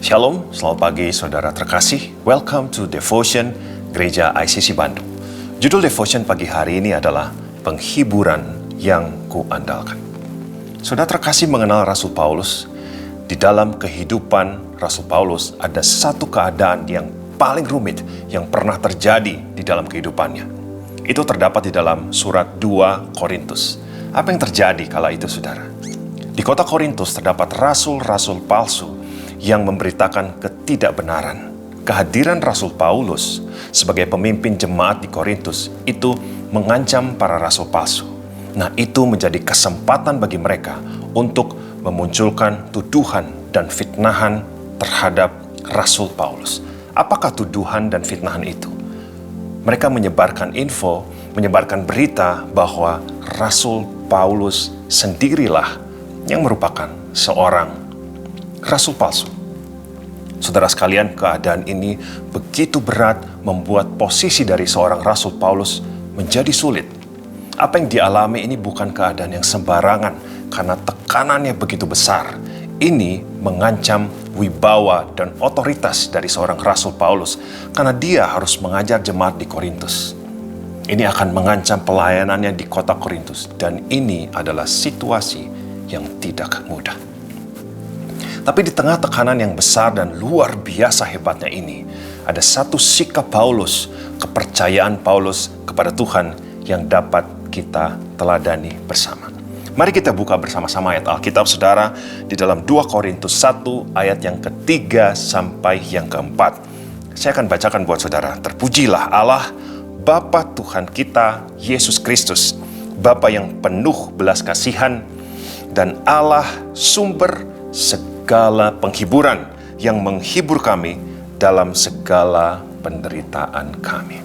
Shalom, selamat pagi saudara terkasih. Welcome to Devotion Gereja ICC Bandung. Judul Devotion pagi hari ini adalah Penghiburan yang Kuandalkan. Saudara terkasih mengenal Rasul Paulus. Di dalam kehidupan Rasul Paulus ada satu keadaan yang paling rumit yang pernah terjadi di dalam kehidupannya. Itu terdapat di dalam surat 2 Korintus. Apa yang terjadi kala itu saudara? Di kota Korintus terdapat rasul-rasul palsu yang memberitakan ketidakbenaran. Kehadiran Rasul Paulus sebagai pemimpin jemaat di Korintus itu mengancam para rasul palsu. Nah, itu menjadi kesempatan bagi mereka untuk memunculkan tuduhan dan fitnahan terhadap Rasul Paulus. Apakah tuduhan dan fitnahan itu? Mereka menyebarkan info, menyebarkan berita bahwa Rasul Paulus sendirilah yang merupakan seorang rasul palsu. Saudara sekalian, keadaan ini begitu berat membuat posisi dari seorang Rasul Paulus menjadi sulit. Apa yang dialami ini bukan keadaan yang sembarangan karena tekanannya begitu besar. Ini mengancam wibawa dan otoritas dari seorang Rasul Paulus karena dia harus mengajar jemaat di Korintus. Ini akan mengancam pelayanannya di kota Korintus dan ini adalah situasi yang tidak mudah. Tapi di tengah tekanan yang besar dan luar biasa hebatnya ini, ada satu sikap Paulus, kepercayaan Paulus kepada Tuhan yang dapat kita teladani bersama. Mari kita buka bersama-sama ayat Alkitab saudara di dalam 2 Korintus 1 ayat yang ketiga sampai yang keempat. Saya akan bacakan buat saudara. Terpujilah Allah, Bapa Tuhan kita, Yesus Kristus, Bapa yang penuh belas kasihan, dan Allah sumber segala penghiburan yang menghibur kami dalam segala penderitaan kami.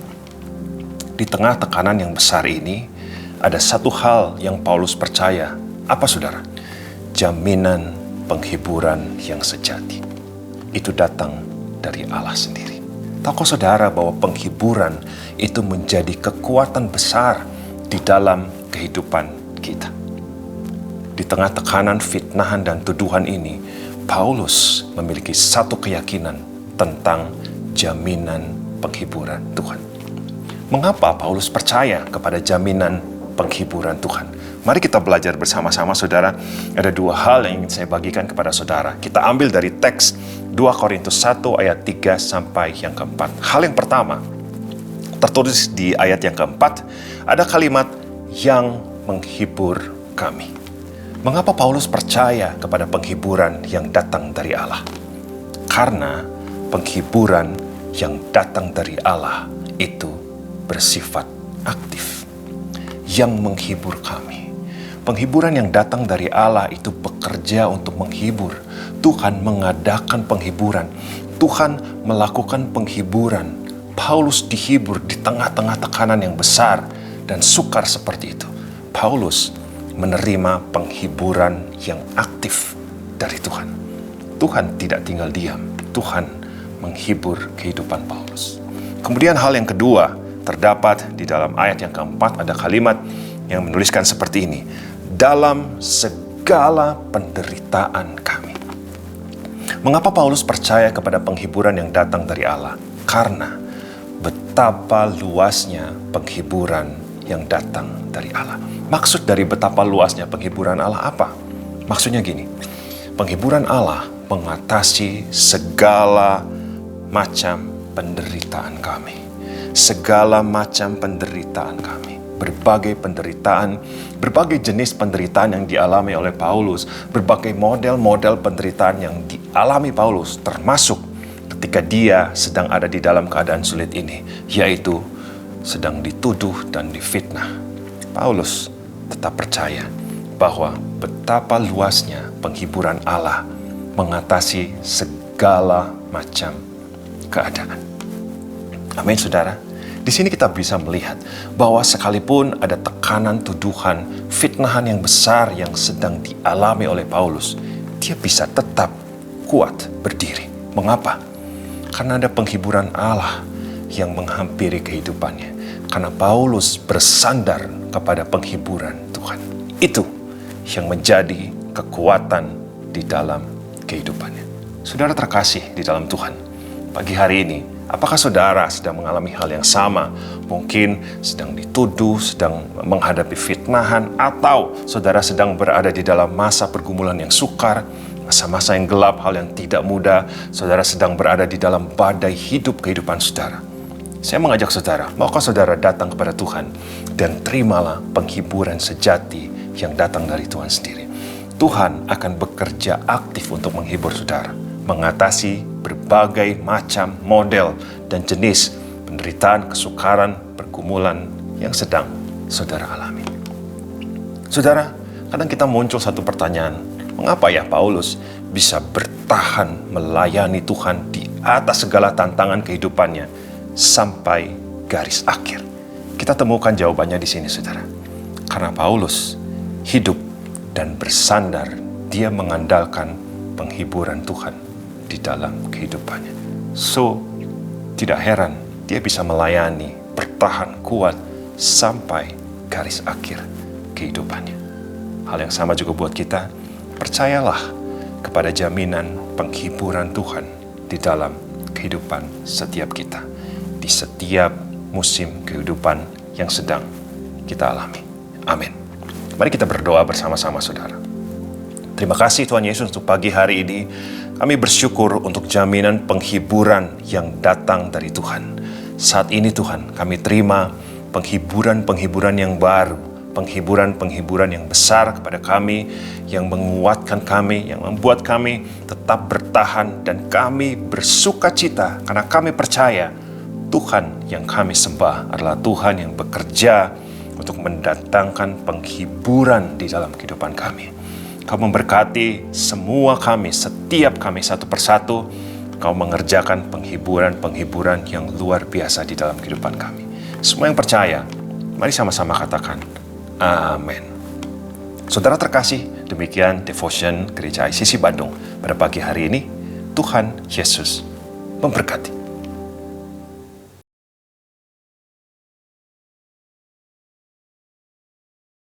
Di tengah tekanan yang besar ini, ada satu hal yang Paulus percaya. Apa saudara? Jaminan penghiburan yang sejati. Itu datang dari Allah sendiri. Tahukah saudara bahwa penghiburan itu menjadi kekuatan besar di dalam kehidupan kita? Di tengah tekanan, fitnahan, dan tuduhan ini, Paulus memiliki satu keyakinan tentang jaminan penghiburan Tuhan. Mengapa Paulus percaya kepada jaminan penghiburan Tuhan? Mari kita belajar bersama-sama saudara. Ada dua hal yang ingin saya bagikan kepada saudara. Kita ambil dari teks 2 Korintus 1 ayat 3 sampai yang keempat. Hal yang pertama, tertulis di ayat yang keempat, ada kalimat yang menghibur kami. Mengapa Paulus percaya kepada penghiburan yang datang dari Allah? Karena penghiburan yang datang dari Allah itu bersifat aktif. Yang menghibur kami. Penghiburan yang datang dari Allah itu bekerja untuk menghibur. Tuhan mengadakan penghiburan. Tuhan melakukan penghiburan. Paulus dihibur di tengah-tengah tekanan yang besar dan sukar seperti itu. Paulus menerima penghiburan yang aktif dari Tuhan. Tuhan tidak tinggal diam. Tuhan menghibur kehidupan Paulus. Kemudian hal yang kedua, terdapat di dalam ayat yang keempat ada kalimat yang menuliskan seperti ini. Dalam segala penderitaan kami. Mengapa Paulus percaya kepada penghiburan yang datang dari Allah? Karena betapa luasnya penghiburan yang datang dari Allah. Maksud dari betapa luasnya penghiburan Allah apa? Maksudnya gini, penghiburan Allah mengatasi segala macam penderitaan kami. Segala macam penderitaan kami. Berbagai penderitaan, berbagai jenis penderitaan yang dialami oleh Paulus, berbagai model-model penderitaan yang dialami Paulus, termasuk ketika dia sedang ada di dalam keadaan sulit ini, yaitu sedang dituduh dan difitnah. Paulus tetap percaya bahwa betapa luasnya penghiburan Allah mengatasi segala macam keadaan. Amin saudara. Di sini kita bisa melihat bahwa sekalipun ada tekanan, tuduhan, fitnahan yang besar yang sedang dialami oleh Paulus, dia bisa tetap kuat berdiri. Mengapa? Karena ada penghiburan Allah yang menghampiri kehidupannya. Karena Paulus bersandar kepada penghiburan Tuhan. Itu yang menjadi kekuatan di dalam kehidupannya. Saudara terkasih di dalam Tuhan, pagi hari ini, apakah saudara sedang mengalami hal yang sama? Mungkin sedang dituduh, sedang menghadapi fitnahan, atau saudara sedang berada di dalam masa pergumulan yang sukar, masa-masa yang gelap, hal yang tidak mudah. Saudara sedang berada di dalam badai hidup kehidupan saudara. Saya mengajak saudara, maukah saudara datang kepada Tuhan dan terimalah penghiburan sejati yang datang dari Tuhan sendiri. Tuhan akan bekerja aktif untuk menghibur saudara, mengatasi berbagai macam model dan jenis penderitaan, kesukaran, pergumulan yang sedang saudara alami. Saudara, kadang kita muncul satu pertanyaan, mengapa ya Paulus bisa bertahan melayani Tuhan di atas segala tantangan kehidupannya sampai garis akhir? Kita temukan jawabannya di sini, saudara. Karena Paulus hidup dan bersandar, dia mengandalkan penghiburan Tuhan di dalam kehidupannya. So, tidak heran dia bisa melayani, bertahan kuat sampai garis akhir kehidupannya. Hal yang sama juga buat kita. Percayalah kepada jaminan penghiburan Tuhan di dalam kehidupan setiap kita, di setiap musim kehidupan yang sedang kita alami. Amin. Mari kita berdoa bersama-sama, saudara. Terima kasih Tuhan Yesus untuk pagi hari ini. Kami bersyukur untuk jaminan penghiburan yang datang dari Tuhan. Saat ini Tuhan, kami terima penghiburan-penghiburan yang baru, penghiburan-penghiburan yang besar kepada kami, yang menguatkan kami, yang membuat kami tetap bertahan, dan kami bersuka cita karena kami percaya Tuhan yang kami sembah adalah Tuhan yang bekerja untuk mendatangkan penghiburan di dalam kehidupan kami. Kau memberkati semua kami, setiap kami satu persatu. Kau mengerjakan penghiburan-penghiburan yang luar biasa di dalam kehidupan kami. Semua yang percaya, mari sama-sama katakan, amin. Saudara terkasih, demikian Devotion Gereja ICC Bandung pada pagi hari ini. Tuhan Yesus memberkati.